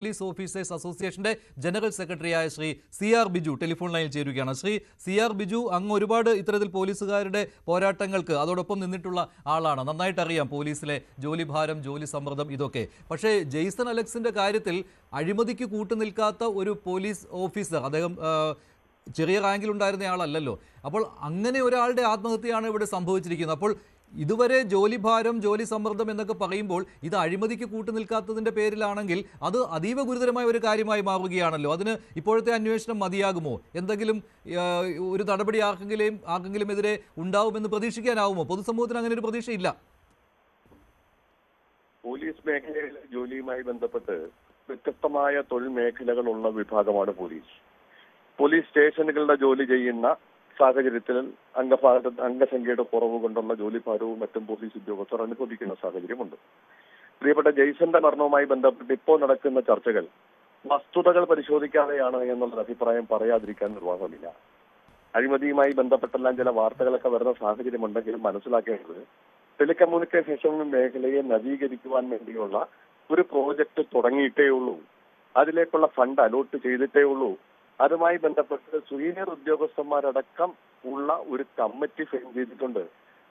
Police officers അസോസിയേഷന്റെ general സെക്രട്ടറിയായ Shri CR Biju telephone ലൈനിൽ ചേരുകയാണ്. ശ്രീ CR ബിജു, അങ്ങ് ഒരുപാട് ഇത്തരത്തിൽ പോലീസുകാരുടെ പോരാട്ടങ്ങൾക്ക് അതോടൊപ്പം നിന്നിട്ടുള്ള ആളാണ്. നന്നായിട്ട് അറിയാം പോലീസിലെ ജോലിഭാരം, ജോലി സമ്മർദ്ദം ഇതൊക്കെ. പക്ഷേ ജെയ്സൺ അലക്സിന്റെ കാര്യത്തിൽ അഴിമതിക്ക് കൂട്ടുനിൽക്കാത്ത ഒരു പോലീസ് ഓഫീസർ, അദ്ദേഹം ചെറിയ റാങ്കിലുണ്ടായിരുന്ന ആളല്ലല്ലോ. അപ്പോൾ അങ്ങനെ ഒരാളുടെ ആത്മഹത്യയാണ് ഇവിടെ സംഭവിച്ചിരിക്കുന്നത്. അപ്പോൾ ഇതുവരെ ജോലിഭാരം, ജോലി സമ്മർദ്ദം എന്നൊക്കെ പറയുമ്പോൾ ഇത് അഴിമതിക്ക് കൂട്ടുനിൽക്കാത്തതിൻ്റെ പേരിലാണെങ്കിൽ അത് അതീവ ഗുരുതരമായ ഒരു കാര്യമായി മാറുകയാണല്ലോ. അതിന് ഇപ്പോഴത്തെ അന്വേഷണം മതിയാകുമോ? എന്തെങ്കിലും ഒരു നടപടി ആർക്കെങ്കിലും എതിരെ ഉണ്ടാവുമെന്ന് പ്രതീക്ഷിക്കാനാവുമോ? പൊതുസമൂഹത്തിന് അങ്ങനെ ഒരു പ്രതീക്ഷയില്ല. പോലീസ് മേഖലയിലെ ജോലിയുമായി ബന്ധപ്പെട്ട് വ്യത്യസ്തമായ തൊഴിൽ മേഖലകളുള്ള വിഭാഗമാണ് പോലീസ്. പോലീസ് സ്റ്റേഷനുകളുടെ ജോലി ചെയ്യുന്ന സാഹചര്യത്തിൽ അംഗസംഖ്യയുടെ കുറവ് കൊണ്ടുള്ള ജോലിഭാരവും മറ്റും പോലീസ് ഉദ്യോഗസ്ഥർ അനുഭവിക്കുന്ന സാഹചര്യമുണ്ട്. പ്രിയപ്പെട്ട ജെയ്സന്റെ മരണവുമായി ബന്ധപ്പെട്ട് ഇപ്പോൾ നടക്കുന്ന ചർച്ചകൾ വസ്തുതകൾ പരിശോധിക്കാതെയാണ് എന്നുള്ള അഭിപ്രായം പറയാതിരിക്കാൻ നിർവാഹമില്ല. അഴിമതിയുമായി ബന്ധപ്പെട്ടെല്ലാം ചില വാർത്തകളൊക്കെ വരുന്ന സാഹചര്യമുണ്ടെങ്കിലും മനസ്സിലാക്കേണ്ടത് ടെലികമ്മ്യൂണിക്കേഷൻ മേഖലയെ നവീകരിക്കുവാൻ വേണ്ടിയുള്ള ഒരു പ്രോജക്റ്റ് തുടങ്ങിയിട്ടേ ഉള്ളൂ. അതിലേക്കുള്ള ഫണ്ട് അലോട്ട് ചെയ്തിട്ടേ ഉള്ളൂ. അതുമായി ബന്ധപ്പെട്ട് സീനിയർ ഉദ്യോഗസ്ഥന്മാരടക്കം ഉള്ള ഒരു കമ്മിറ്റി ഫ്രെയിം ചെയ്തിട്ടുണ്ട്.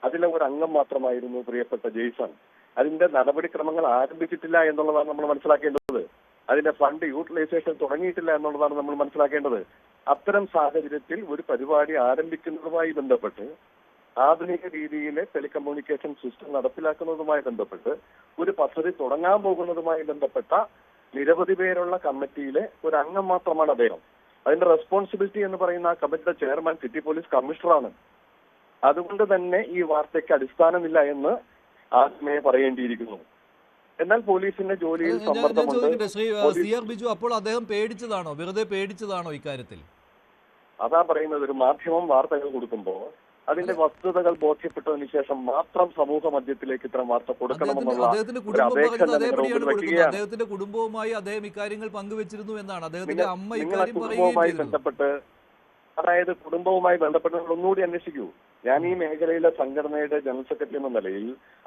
അതിലെ ഒരു അംഗം മാത്രമായിരുന്നു പ്രിയപ്പെട്ട ജെയ്സൺ. അതിന്റെ നടപടിക്രമങ്ങൾ ആരംഭിച്ചിട്ടില്ല എന്നുള്ളതാണ് നമ്മൾ മനസ്സിലാക്കേണ്ടത്. അതിന്റെ ഫണ്ട് യൂട്ടിലൈസേഷൻ തുടങ്ങിയിട്ടില്ല എന്നുള്ളതാണ് നമ്മൾ മനസ്സിലാക്കേണ്ടത്. അത്തരം സാഹചര്യത്തിൽ ഒരു പരിപാടി ആരംഭിക്കുന്നതുമായി ബന്ധപ്പെട്ട് ആധുനിക രീതിയിലെ ടെലികമ്മ്യൂണിക്കേഷൻ സിസ്റ്റം നടപ്പിലാക്കുന്നതുമായി ബന്ധപ്പെട്ട് ഒരു പദ്ധതി തുടങ്ങാൻ പോകുന്നതുമായി ബന്ധപ്പെട്ട നിരവധി പേരുള്ള കമ്മിറ്റിയിലെ ഒരു അംഗം മാത്രമാണ് അദ്ദേഹം. അതിന്റെ റെസ്പോൺസിബിലിറ്റി എന്ന് പറയുന്ന ആ കമ്മിറ്റിയുടെ ചെയർമാൻ സിറ്റി പോലീസ് കമ്മീഷണറാണ്. അതുകൊണ്ട് തന്നെ ഈ വാർത്തയ്ക്ക് അടിസ്ഥാനമില്ല എന്ന് ആദ്യമേ പറയേണ്ടിയിരിക്കുന്നു. എന്നാൽ പോലീസിന്റെ ജോലിയിൽ സമ്മർദ്ദമുണ്ട്. CR ബിജു, അപ്പോൾ അദ്ദേഹം പേടിച്ചതാണോ, വെറുതെ പേടിച്ചതാണോ ഇക്കാര്യത്തിൽ? അതാ പറയുന്നത്, ഒരു മാധ്യമം വാർത്തകൾ കൊടുക്കുമ്പോൾ അതിന്റെ വസ്തുതകൾ ബോധ്യപ്പെട്ടതിന് ശേഷം മാത്രം സമൂഹ മധ്യത്തിലേക്ക് ഇത്തരം വാർത്ത കൊടുക്കണമെന്നുള്ള അദ്ദേഹത്തിന്റെ കുടുംബവുമായി അദ്ദേഹം ഇക്കാര്യങ്ങൾ പങ്കുവച്ചിരുന്നു എന്നാണ് അദ്ദേഹത്തിന്റെ അമ്മ ഇക്കാര്യം കുടുംബവുമായി ബന്ധപ്പെട്ട്, അതായത് കുടുംബവുമായി ബന്ധപ്പെട്ട് ഒന്നുകൂടി അന്വേഷിക്കൂ. ഞാൻ ഈ മേഖലയിലെ സംഘടനയുടെ ജനറൽ സെക്രട്ടറി എന്ന നിലയിൽ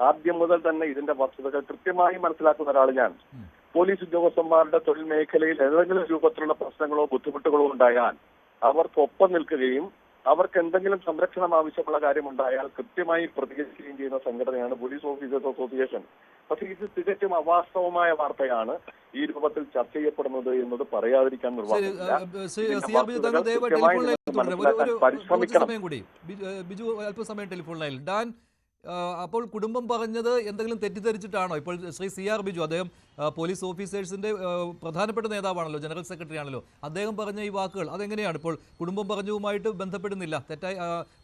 ആദ്യം മുതൽ തന്നെ ഇതിന്റെ വസ്തുതകൾ കൃത്യമായി മനസ്സിലാക്കുന്ന ഒരാൾ ഞാൻ. പോലീസ് ഉദ്യോഗസ്ഥന്മാരുടെ തൊഴിൽ മേഖലയിൽ ഏതെങ്കിലും രൂപത്തിലുള്ള പ്രശ്നങ്ങളോ ബുദ്ധിമുട്ടുകളോ ഉണ്ടായാൽ അവർക്കൊപ്പം നിൽക്കുകയും അവർക്ക് എന്തെങ്കിലും സംരക്ഷണം ആവശ്യമുള്ള കാര്യമുണ്ടായാൽ കൃത്യമായി പ്രതികരിക്കുകയും ചെയ്യുന്ന സംഘടനയാണ് പോലീസ് ഓഫീസേഴ്സ് അസോസിയേഷൻ. പക്ഷേ ഇത് തികച്ചും അവാസ്തവമായ വാർത്തയാണ് ഈ രൂപത്തിൽ ചർച്ച ചെയ്യപ്പെടുന്നത് എന്നത് പറയാതിരിക്കാൻ പരിശ്രമിക്കണം. ബിജു, അല്പസമയം ടെലിഫോൺ ലൈനിൽ. ഡാൻ, അപ്പോൾ കുടുംബം പറഞ്ഞത് എന്തെങ്കിലും തെറ്റിദ്ധരിച്ചിട്ടാണോ? ഇപ്പോൾ ശ്രീ CR ബിജു, അദ്ദേഹം പോലീസ് ഓഫീസേഴ്സിന്റെ പ്രധാനപ്പെട്ട നേതാവാണല്ലോ, ജനറൽ സെക്രട്ടറി ആണല്ലോ. അദ്ദേഹം പറഞ്ഞ ഈ വാക്കുകൾ അതെങ്ങനെയാണ് ഇപ്പോൾ കുടുംബം പറഞ്ഞതുമായിട്ട് ബന്ധപ്പെടുന്നില്ല, തെറ്റായി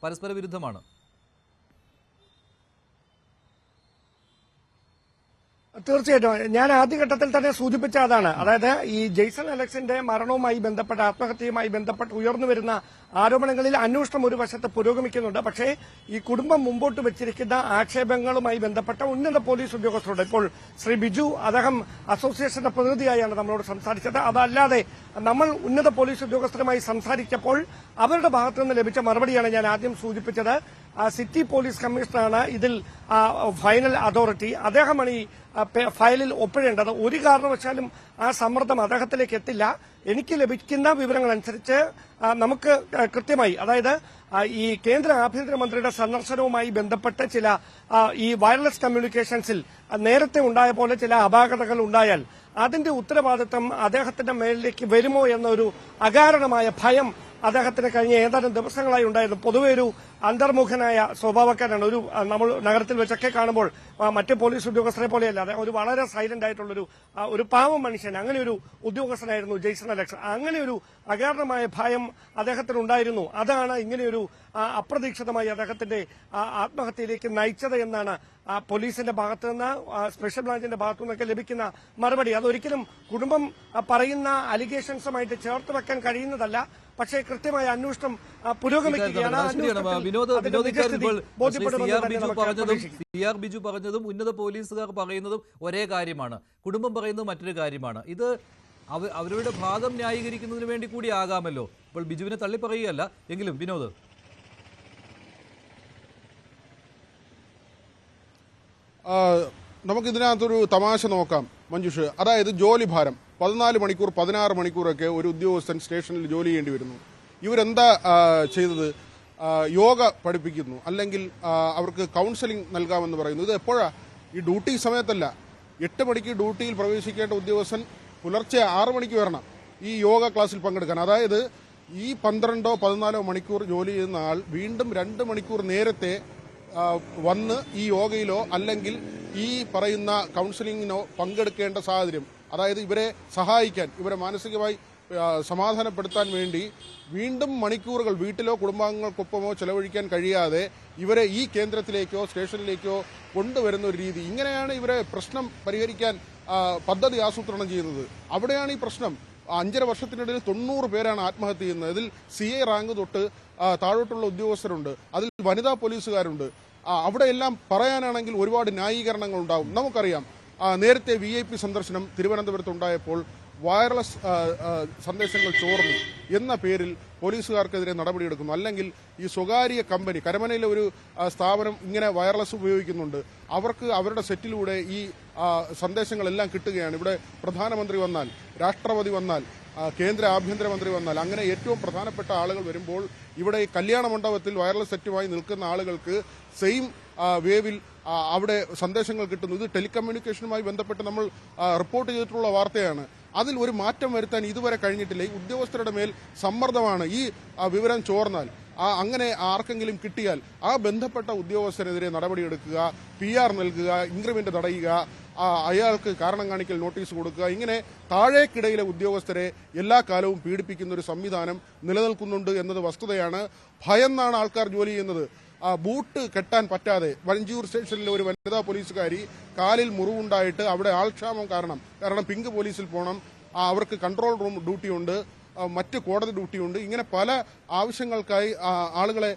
പരസ്പര വിരുദ്ധമാണ്? തീർച്ചയായിട്ടും ഞാൻ ആദ്യഘട്ടത്തിൽ തന്നെ സൂചിപ്പിച്ച അതാണ്. അതായത് ഈ ജെയ്സൺ അലക്സിന്റെ മരണവുമായി ബന്ധപ്പെട്ട, ആത്മഹത്യയുമായി ബന്ധപ്പെട്ട് ഉയർന്നു വരുന്ന ആരോപണങ്ങളിൽ അന്വേഷണം ഒരു വശത്ത് പുരോഗമിക്കുന്നുണ്ട്. പക്ഷേ ഈ കുടുംബം മുമ്പോട്ട് വെച്ചിരിക്കുന്ന ആക്ഷേപങ്ങളുമായി ബന്ധപ്പെട്ട ഉന്നത പോലീസ് ഉദ്യോഗസ്ഥരുണ്ട്. ഇപ്പോൾ ശ്രീ ബിജു, അദ്ദേഹം അസോസിയേഷന്റെ പ്രതിനിധിയായാണ് നമ്മളോട് സംസാരിച്ചത്. അതല്ലാതെ നമ്മൾ ഉന്നത പോലീസ് ഉദ്യോഗസ്ഥരുമായി സംസാരിച്ചപ്പോൾ അവരുടെ ഭാഗത്തു നിന്ന് ലഭിച്ച മറുപടിയാണ് ഞാൻ ആദ്യം സൂചിപ്പിച്ചത്. സിറ്റി പോലീസ് കമ്മീഷണറാണ് ഇതിൽ ഫൈനൽ അതോറിറ്റി. അദ്ദേഹമാണ് ഈ ഫയലിൽ ഒപ്പിടേണ്ടത്. ഒരു കാരണവശാലും ആ സമ്മർദ്ദം അദ്ദേഹത്തിലേക്ക് എത്തില്ല. എനിക്ക് ലഭിക്കുന്ന വിവരങ്ങൾ അനുസരിച്ച് നമുക്ക് കൃത്യമായി, അതായത് ഈ കേന്ദ്ര ആഭ്യന്തരമന്ത്രിയുടെ സന്ദർശനവുമായി ബന്ധപ്പെട്ട് ചില ഈ വയർലെസ് കമ്മ്യൂണിക്കേഷൻസിൽ നേരത്തെ ഉണ്ടായ പോലെ ചില അപാകതകൾ ഉണ്ടായാൽ അതിന്റെ ഉത്തരവാദിത്തം അദ്ദേഹത്തിന്റെ മേലിലേക്ക് വരുമോ എന്നൊരു അകാരണമായ ഭയം അദ്ദേഹത്തിന് കഴിഞ്ഞ ഏതാനും ദിവസങ്ങളായി ഉണ്ടായിരുന്നു. പൊതുവെ ഒരു അന്തർമുഖനായ സ്വഭാവക്കാരാണ്. നമ്മൾ നഗരത്തിൽ വെച്ചൊക്കെ കാണുമ്പോൾ മറ്റ് പോലീസ് ഉദ്യോഗസ്ഥരെ പോലെയല്ല, അദ്ദേഹം ഒരു വളരെ സൈലന്റ് ആയിട്ടുള്ളൊരു ഒരു പാവം മനുഷ്യൻ, അങ്ങനെ ഒരു ഉദ്യോഗസ്ഥനായിരുന്നു ജെയ്സൺ അലക്സ്. അങ്ങനെ ഒരു അകാരണമായ ഭയം അദ്ദേഹത്തിന് ഉണ്ടായിരുന്നു. അതാണ് ഇങ്ങനെയൊരു അപ്രതീക്ഷിതമായി അദ്ദേഹത്തിന്റെ ആത്മഹത്യയിലേക്ക് നയിച്ചത് എന്നാണ് പോലീസിന്റെ ഭാഗത്തുനിന്ന്, സ്പെഷ്യൽ ബ്രാഞ്ചിന്റെ ഭാഗത്തു നിന്നൊക്കെ ലഭിക്കുന്ന മറുപടി. അതൊരിക്കലും കുടുംബം പറയുന്ന അലിഗേഷൻസുമായിട്ട് ചേർത്ത് വെക്കാൻ കഴിയുന്നതല്ല. പക്ഷേ കൃത്യമായ അന്വേഷണം പുരോഗമിക്കുകയാണ്. CR ബിജു പറഞ്ഞതും ഉന്നത പോലീസുകാർ പറയുന്നതും ഒരേ കാര്യമാണ്, കുടുംബം പറയുന്നത് മറ്റൊരു കാര്യമാണ്. ഇത് അവരുടെ ഭാഗം ന്യായീകരിക്കുന്നതിന് വേണ്ടി കൂടി ആകാമല്ലോ. ഇപ്പോൾ ബിജുവിനെ തള്ളി പറയുകയല്ല, എങ്കിലും വിനോദ്, നമുക്കിതിനകത്തൊരു തമാശ നോക്കാം മഞ്ജുഷ്. അതായത് ജോലിഭാരം, 14 മണിക്കൂർ 16 മണിക്കൂറൊക്കെ ഒരു ഉദ്യോഗസ്ഥൻ സ്റ്റേഷനിൽ ജോലി ചെയ്യേണ്ടി വരുന്നു. ഇവരെന്താ ചെയ്തത്? യോഗ പഠിപ്പിക്കുന്നു, അല്ലെങ്കിൽ അവർക്ക് കൗൺസിലിംഗ് നൽകാമെന്ന് പറയുന്നു. ഇത് എപ്പോഴാണ്? ഈ ഡ്യൂട്ടി സമയത്തല്ല. 8 മണിക്ക് ഡ്യൂട്ടിയിൽ പ്രവേശിക്കേണ്ട ഉദ്യോഗസ്ഥൻ പുലർച്ചെ 6 മണിക്ക് വരണം ഈ യോഗ ക്ലാസ്സിൽ പങ്കെടുക്കാൻ. അതായത് ഈ 12-14 മണിക്കൂർ ജോലി ചെയ്യുന്ന ആൾ വീണ്ടും 2 മണിക്കൂർ നേരത്തെ വന്ന് ഈ യോഗയിലോ അല്ലെങ്കിൽ ഈ പറയുന്ന കൗൺസിലിങ്ങിനോ പങ്കെടുക്കേണ്ട സാഹചര്യം. അതായത് ഇവരെ സഹായിക്കാൻ, ഇവരെ മാനസികമായി സമാധാനപ്പെടുത്താൻ വേണ്ടി വീണ്ടും മണിക്കൂറുകൾ വീട്ടിലോ കുടുംബാംഗങ്ങൾക്കൊപ്പമോ ചെലവഴിക്കാൻ കഴിയാതെ ഇവരെ ഈ കേന്ദ്രത്തിലേക്കോ സ്റ്റേഷനിലേക്കോ കൊണ്ടുവരുന്ന ഒരു രീതി. ഇങ്ങനെയാണ് ഇവരെ പ്രശ്നം പരിഹരിക്കാൻ പദ്ധതി ആസൂത്രണം ചെയ്യുന്നത്. അവിടെയാണ് ഈ പ്രശ്നം. 5.5 വർഷത്തിനിടയിൽ 90 പേരാണ് ആത്മഹത്യ ചെയ്യുന്നത്. ഇതിൽ CA റാങ്ക് തൊട്ട് താഴോട്ടുള്ള ഉദ്യോഗസ്ഥരുണ്ട്, അതിൽ വനിതാ പോലീസുകാരുണ്ട്. അവിടെയെല്ലാം പറയാനാണെങ്കിൽ ഒരുപാട് ന്യായീകരണങ്ങൾ ഉണ്ടാവും. നമുക്കറിയാം, നേരത്തെ VIP സന്ദർശനം തിരുവനന്തപുരത്ത് ഉണ്ടായപ്പോൾ വയർലെസ് സന്ദേശങ്ങൾ ചോർന്നു എന്ന പേരിൽ പോലീസുകാർക്കെതിരെ നടപടിയെടുക്കുന്നു. അല്ലെങ്കിൽ ഈ സ്വകാര്യ കമ്പനി, കരമനയിലെ ഒരു സ്ഥാപനം ഇങ്ങനെ വയർലെസ് ഉപയോഗിക്കുന്നുണ്ട്. അവർക്ക് അവരുടെ സെറ്റിലൂടെ ഈ സന്ദേശങ്ങളെല്ലാം കിട്ടുകയാണ്. ഇവിടെ പ്രധാനമന്ത്രി വന്നാൽ, രാഷ്ട്രപതി വന്നാൽ, കേന്ദ്ര ആഭ്യന്തരമന്ത്രി വന്നാൽ, അങ്ങനെ ഏറ്റവും പ്രധാനപ്പെട്ട ആളുകൾ വരുമ്പോൾ ഇവിടെ ഈ കല്യാണ മണ്ഡപത്തിൽ വയർലെസ് സെറ്റുമായി നിൽക്കുന്ന ആളുകൾക്ക് സെയിം വേവിൽ അവിടെ സന്ദേശങ്ങൾ കിട്ടുന്നു. ഇത് ടെലികമ്മ്യൂണിക്കേഷനുമായി ബന്ധപ്പെട്ട് നമ്മൾ റിപ്പോർട്ട് ചെയ്തിട്ടുള്ള വാർത്തയാണ്. അതിൽ ഒരു മാറ്റം വരുത്താൻ ഇതുവരെ കഴിഞ്ഞിട്ടില്ല. ഈ ഉദ്യോഗസ്ഥരുടെ മേൽ സമ്മർദ്ദമാണ്. ഈ വിവരം ചോർന്നാൽ, അങ്ങനെ ആർക്കെങ്കിലും കിട്ടിയാൽ ആ ബന്ധപ്പെട്ട ഉദ്യോഗസ്ഥരെതിരെ നടപടിയെടുക്കുക, PR നൽകുക, ഇൻക്രിമെന്റ് തടയുക, അയാൾക്ക് കാരണം കാണിക്കൽ നോട്ടീസ് കൊടുക്കുക. ഇങ്ങനെ താഴേക്കിടയിലെ ഉദ്യോഗസ്ഥരെ എല്ലാ കാലവും പീഡിപ്പിക്കുന്ന ഒരു സംവിധാനം നിലനിൽക്കുന്നുണ്ട് എന്നത് വസ്തുതയാണ്. ഭയന്നാണ് ആൾക്കാർ ജോലി ചെയ്യുന്നത്. ബൂട്ട് കെട്ടാൻ പറ്റാതെ വഞ്ചിയൂർ സ്റ്റേഷനിലെ ഒരു വനിതാ പോലീസുകാരി കാലിൽ മുറിവുണ്ടായിട്ട് അവിടെ ആൾക്ഷാമം കാരണം പിങ്ക് പോലീസിൽ പോകണം, അവർക്ക് കൺട്രോൾ റൂം ഡ്യൂട്ടിയുണ്ട്, മറ്റ് കോടതി ഡ്യൂട്ടിയുണ്ട്. ഇങ്ങനെ പല ആവശ്യങ്ങൾക്കായി ആളുകളെ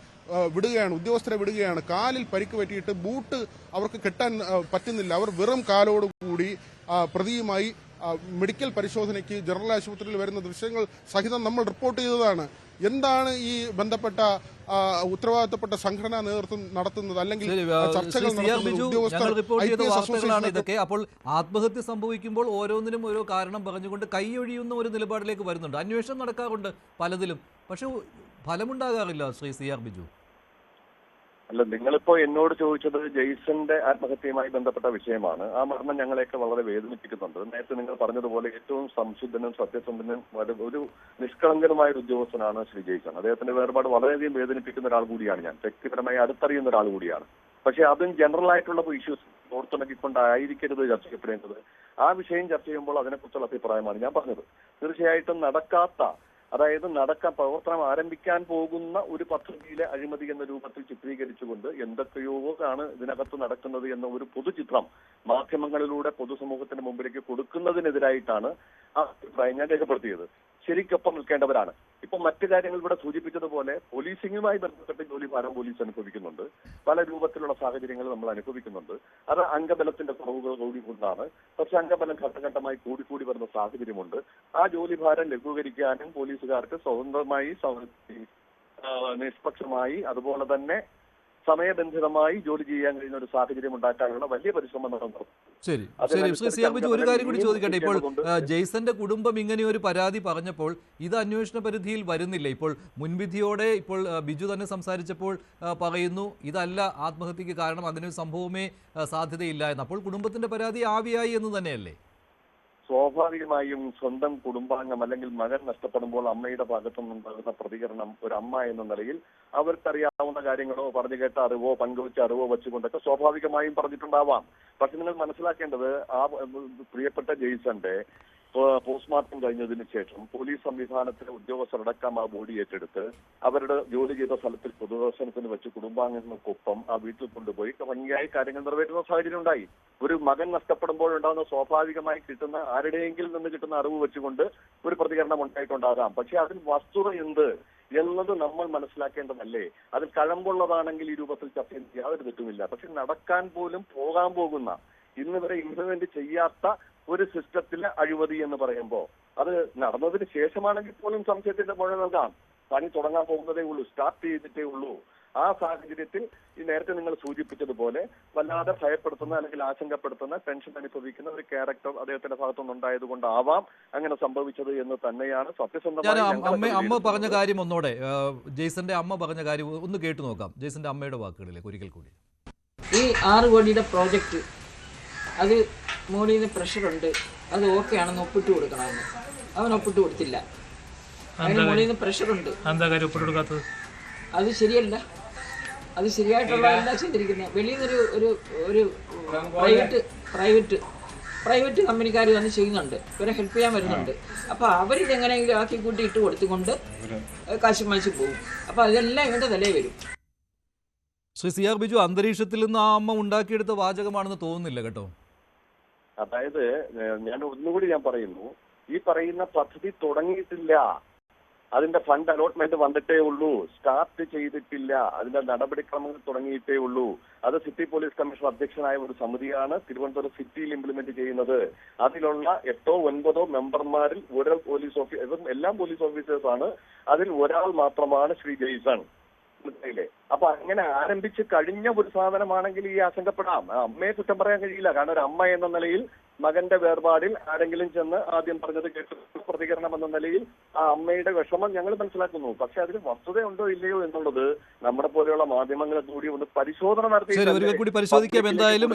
വിടുകയാണ്, ഉദ്യോഗസ്ഥരെ വിടുകയാണ്. കാലിൽ പരിക്ക് പറ്റിയിട്ട് ബൂട്ട് അവർക്ക് കെട്ടാൻ പറ്റുന്നില്ല. അവർ വെറും കാലോടുകൂടി പ്രതിയുമായി മെഡിക്കൽ പരിശോധനയ്ക്ക് ജനറൽ ആശുപത്രിയിൽ വരുന്ന ദൃശ്യങ്ങൾ സഹിതം നമ്മൾ റിപ്പോർട്ട് ചെയ്തതാണ്. എന്താണ് ഈ ബന്ധപ്പെട്ട ഉത്തരവാദിത്തപ്പെട്ട സംഘടനാ നേതൃത്വം നടത്തുന്നത്? അല്ലെങ്കിൽ ചർച്ചകൾ വാർത്തകളാണ് ഇതൊക്കെ. അപ്പോൾ ആത്മഹത്യ സംഭവിക്കുമ്പോൾ ഓരോന്നിനും ഓരോ കാരണം പറഞ്ഞുകൊണ്ട് കൈയൊഴിയുന്ന ഒരു നിലപാടിലേക്ക് വരുന്നുണ്ട്. അന്വേഷണം നടക്കാറുണ്ട് പലതിലും, പക്ഷെ ഫലമുണ്ടാകാറില്ല. ശ്രീ CR ബിജു, അല്ല, നിങ്ങളിപ്പോ എന്നോട് ചോദിച്ചത് ജെയ്സന്റെ ആത്മഹത്യയുമായി ബന്ധപ്പെട്ട വിഷയമാണ്. ആ മരണം ഞങ്ങളെയൊക്കെ വളരെ വേദനിപ്പിക്കുന്നുണ്ട്. നേരത്തെ നിങ്ങൾ പറഞ്ഞതുപോലെ ഏറ്റവും സംശുദ്ധനും സത്യസന്ധനും ഒരു നിഷ്കളങ്കനുമായ ഒരു ഉദ്യോഗസ്ഥനാണ് ശ്രീ ജെയ്സൺ. അദ്ദേഹത്തിന്റെ വേർപാട് വളരെയധികം വേദനിപ്പിക്കുന്ന ഒരാൾ കൂടിയാണ് ഞാൻ. വ്യക്തിപരമായി അടുത്തറിയുന്ന ഒരാൾ കൂടിയാണ്. പക്ഷെ അതും ജനറൽ ആയിട്ടുള്ള ഇഷ്യൂസ് ഓർത്തിണക്കിക്കൊണ്ടായിരിക്കരുത് ചർച്ച ചെയ്യപ്പെടേണ്ടത്. ആ വിഷയം ചർച്ച ചെയ്യുമ്പോൾ അതിനെക്കുറിച്ചുള്ള അഭിപ്രായമാണ് ഞാൻ പറഞ്ഞത്. തീർച്ചയായിട്ടും പ്രവർത്തനം ആരംഭിക്കാൻ പോകുന്ന ഒരു പദ്ധതിയിലെ അഴിമതി എന്ന രൂപത്തിൽ ചിത്രീകരിച്ചുകൊണ്ട് എന്തൊക്കെയോ ആണ് ഇതിനകത്ത് നടക്കുന്നത് എന്ന ഒരു പൊതുചിത്രം മാധ്യമങ്ങളിലൂടെ പൊതുസമൂഹത്തിന് മുമ്പിലേക്ക് കൊടുക്കുന്നതിനെതിരായിട്ടാണ് ആ അഭിപ്രായം ഞാൻ രേഖപ്പെടുത്തിയത്. ശരിക്കൊപ്പം നിൽക്കേണ്ടവരാണ്. ഇപ്പൊ മറ്റു കാര്യങ്ങൾ ഇവിടെ സൂചിപ്പിച്ചതുപോലെ പോലീസിംഗുമായി ബന്ധപ്പെട്ട് ജോലിഭാരം പോലീസ് അനുഭവിക്കുന്നുണ്ട്. പല രൂപത്തിലുള്ള സാഹചര്യങ്ങൾ നമ്മൾ അനുഭവിക്കുന്നുണ്ട്. അത് അംഗബലത്തിന്റെ കുറവുകൾ കൂടിക്കൊണ്ടാണ്. പക്ഷെ അംഗബലം ഘട്ടഘട്ടമായി കൂടിക്കൂടി വരുന്ന സാഹചര്യമുണ്ട്. ആ ജോലിഭാരം ലഘൂകരിക്കാനും പോലീസുകാർക്ക് സ്വതന്ത്രമായി, നിഷ്പക്ഷമായി, അതുപോലെ തന്നെ സമയബന്ധിതമായി ജോലി ചെയ്യാൻ കഴിയുന്ന ഒരു സാഹചര്യം ഉണ്ടാക്കാനുള്ള വലിയ പരിശ്രമം നടന്നു. ശരി, ശ്രീ CR ബിജു, ഒരു കാര്യം കൂടി ചോദിക്കട്ടെ. ഇപ്പോൾ ജെയ്സന്റെ കുടുംബം ഇങ്ങനെ ഒരു പരാതി പറഞ്ഞപ്പോൾ ഇത് അന്വേഷണ പരിധിയിൽ വരുന്നില്ല. ഇപ്പോൾ മുൻവിധിയോടെ ഇപ്പോൾ ബിജു തന്നെ സംസാരിച്ചപ്പോൾ പറയുന്നു ഇതല്ല ആത്മഹത്യക്ക് കാരണം, അങ്ങനെ ഒരു സംഭവമേ സാധ്യതയില്ല എന്ന്. അപ്പോൾ കുടുംബത്തിന്റെ പരാതി ആവിയായി എന്ന് തന്നെയല്ലേ? സ്വാഭാവികമായും സ്വന്തം കുടുംബാംഗം അല്ലെങ്കിൽ മകൻ നഷ്ടപ്പെടുമ്പോൾ അമ്മയുടെ ഭാഗത്തുനിന്നുണ്ടാകുന്ന പ്രതികരണം ഒരു അമ്മ എന്ന നിലയിൽ അവർക്കറിയാവുന്ന കാര്യങ്ങളോ പറഞ്ഞു കേട്ട അറിവോ പങ്കുവച്ച അറിവോ വെച്ചുകൊണ്ടൊക്കെ സ്വാഭാവികമായും പറഞ്ഞിട്ടുണ്ടാവാം. പക്ഷെ നിങ്ങൾ മനസ്സിലാക്കേണ്ടത് ആ പ്രിയപ്പെട്ട ജെയ്സന്റെ പോസ്റ്റ്മോർട്ടം കഴിഞ്ഞതിന് ശേഷം പോലീസ് സംവിധാനത്തിലെ ഉദ്യോഗസ്ഥരടക്കം ആ ബോഡി ഏറ്റെടുത്ത് അവരുടെ ജോലി ചെയ്ത സ്ഥലത്തിൽ പൊതുദർശനത്തിന് വെച്ച് കുടുംബാംഗങ്ങൾക്കൊപ്പം ആ വീട്ടിൽ കൊണ്ടുപോയി ഭംഗിയായി കാര്യങ്ങൾ നിറവേറ്റുന്ന സാഹചര്യം ഉണ്ടായി. ഒരു മകൻ നഷ്ടപ്പെടുമ്പോഴുണ്ടാകുന്ന സ്വാഭാവികമായി കിട്ടുന്ന ആരുടെയെങ്കിലും നിന്ന് കിട്ടുന്ന അറിവ് വെച്ചുകൊണ്ട് ഒരു പ്രതികരണം ഉണ്ടായിട്ടുണ്ടാകാം. പക്ഷെ അതിൽ വസ്തുത എന്ത് എന്നത് നമ്മൾ മനസ്സിലാക്കേണ്ടതല്ലേ? അതിൽ കഴമ്പുള്ളതാണെങ്കിൽ ഈ രൂപത്തിൽ ചർച്ച ചെയ്യാൻ യാതൊരു തെറ്റുമില്ല. പക്ഷെ നടക്കാൻ പോലും പോകാൻ പോകുന്ന, ഇന്ന് വരെ ഇംപ്ലിമെന്റ് ചെയ്യാത്ത ഒരു സിസ്റ്റത്തിലെ അഴിമതി എന്ന് പറയുമ്പോൾ അത് നടന്നതിന് ശേഷമാണെങ്കിൽ പോലും സംശയത്തിന്റെ മുഴ നൽകാം. പണി തുടങ്ങാൻ പോകുന്നതേ ഉള്ളൂ, സ്റ്റാർട്ട് ചെയ്തിട്ടേ ഉള്ളൂ. ആ സാഹചര്യത്തിൽ ഈ നേരത്തെ നിങ്ങൾ സൂചിപ്പിച്ചതുപോലെ വല്ലാതെ ഭയപ്പെടുത്തുന്ന അല്ലെങ്കിൽ ആശങ്കപ്പെടുത്തുന്ന ടെൻഷൻ അനുഭവിക്കുന്ന ഒരു ക്യാരക്ടർ അദ്ദേഹത്തിന്റെ ഭാഗത്തുനിന്നുണ്ടായത് കൊണ്ടാവാം അങ്ങനെ സംഭവിച്ചത് എന്ന് തന്നെയാണ് ഞാൻ സത്യസന്ധമായി അമ്മ പറഞ്ഞ കാര്യം ഒന്നോടെ ജെയ്സന്റെ അമ്മ പറഞ്ഞ കാര്യം ഒന്ന് കേട്ടു നോക്കാം. ജെയ്സന്റെ അമ്മയുടെ വാക്കുകളിലേക്ക് ഒരിക്കൽ കൂടി. ഈ 6 കോടിയുടെ പ്രോജക്റ്റ് അത് മോഡിയിൽ നിന്ന് പ്രഷറുണ്ട്, അത് ഓക്കെ ആണെന്ന് ഒപ്പിട്ട് കൊടുക്കണമെന്ന്. അവൻ ഒപ്പിട്ട് കൊടുത്തില്ല. അതിന് മോഡിയിൽ നിന്ന് പ്രഷറുണ്ട്. എന്താ കാര്യം ഒപ്പിട്ട് കൊടുക്കാത്തത്? അത് ശരിയല്ല. അത് ശരിയായിട്ടുള്ള എന്താ ചെയ്തിരിക്കുന്നത്? വെളിയിൽ നിന്നൊരു ഒരു ഒരു പ്രൈവറ്റ് കമ്പനിക്കാർ വന്ന് ചെയ്യുന്നുണ്ട്, ഇവരെ ഹെൽപ്പ് ചെയ്യാൻ വരുന്നുണ്ട്. അപ്പോൾ അവരിതെങ്ങനെയെങ്കിലും ആക്കി കൂട്ടി ഇട്ട് കൊടുത്തുകൊണ്ട് കാശ് മത്സ്യം പോകും. അപ്പോൾ അതെല്ലാം ഇവൻ്റെ തലയിൽ വരും. ശ്രീ CR ബിജു, അന്തരീക്ഷത്തിൽ നിന്ന് ആ അമ്മ ഉണ്ടാക്കിയെടുത്ത വാചകമാണെന്ന് തോന്നുന്നില്ല കേട്ടോ. അതായത് ഞാൻ ഒന്നുകൂടി പറയുന്നു, ഈ പറയുന്ന പദ്ധതി തുടങ്ങിയിട്ടില്ല. അതിന്റെ ഫണ്ട് അലോട്ട്മെന്റ് വന്നിട്ടേ ഉള്ളൂ, സ്റ്റാർട്ട് ചെയ്തിട്ടില്ല. അതിന്റെ നടപടിക്രമങ്ങൾ തുടങ്ങിയിട്ടേ ഉള്ളൂ. അത് സിറ്റി പോലീസ് കമ്മീഷണർ അധ്യക്ഷനായ ഒരു സമിതിയാണ് തിരുവനന്തപുരം സിറ്റിയിൽ ഇംപ്ലിമെന്റ് ചെയ്യുന്നത്. അതിലുള്ള 8ഓ 9ഓ മെമ്പർമാരിൽ ഒരാൾ പോലീസ് ഓഫീസർ, എല്ലാം പോലീസ് ഓഫീസേഴ്സാണ്. അതിൽ ഒരാൾ മാത്രമാണ് ശ്രീ ജെയ്സൺ. അപ്പൊ അങ്ങനെ ആരംഭിച്ച് കഴിഞ്ഞ ഒരു സാധനമാണെങ്കിൽ ഈ ആശങ്കപ്പെടാം. അമ്മയെ കുറ്റം പറയാൻ കഴിയില്ല. കാരണം ഒരു അമ്മ എന്ന നിലയിൽ മകന്റെ വേർപാടിൽ ആരെങ്കിലും ചെന്ന് ആദ്യം പറഞ്ഞത് കേട്ട് പ്രതികരണം എന്ന നിലയിൽ ആ അമ്മയുടെ വിഷമം ഞങ്ങൾ മനസ്സിലാക്കുന്നു. പക്ഷെ അതിന് വസ്തുതയുണ്ടോ ഇല്ലയോ എന്നുള്ളത് നമ്മുടെ പോലെയുള്ള മാധ്യമങ്ങളെ കൂടി ഒന്ന് പരിശോധന നടത്തി ശരി, ഒരിക്കൽ കൂടി പരിശോധിക്കാം. എന്തായാലും